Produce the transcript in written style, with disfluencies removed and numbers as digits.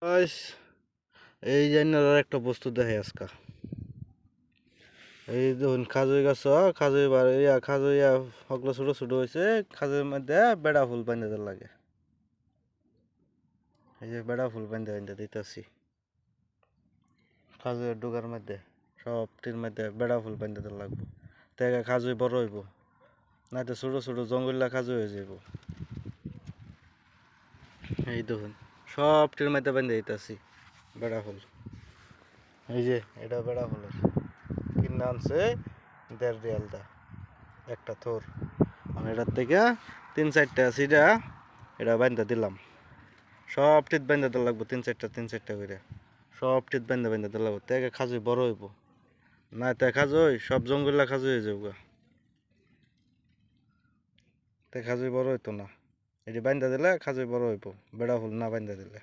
Guys, এই জান্নার আর একটা বস্তু দেখে আজকা। এই দেখুন খাজুই গাছ, খাজুই খাজুই হগলো ছোট ছোট হয়েছে। খাজুর মধ্যে বেড়া ফুল বাঁধতে লাগে। এই যে বেড়া ফুল বাঁধতে বাঁধতে দিতেছি খাজুয়ের ডুগার মধ্যে, সবটির মধ্যে বেড়া ফুল বাঁধতে লাগবো। তাই খাজুই বড় হইব, না তো ছোট ছোট জঙ্গল্লা খাজু হয়ে যাব। এই দেখুন সবটির মধ্যে বাঁধতে দিতেছি বেড়া ফুল। এই যে এটা বেড়া ফুলের কিনে আনছে 1.5 রিয়াল দা একটা থোর। আমি এটার থেকে 3-4টা সিডা এটা বান্ধা দিলাম। সব টিত বান্ধা দিতে লাগবো 3-4টা করে। সব টিত বান্ধা বান্ধা দিতে লাগবো, তাকে খাজুই বড় হইব। না তে খাজুই সব জঙ্গল্লা খাজু হয়ে যাবো, তে খাজুই বড় হইতো না। এটি বান্ধা দিলে খাজুই বড় হইব, বেড়া ফুল না বান্ধা দিলে।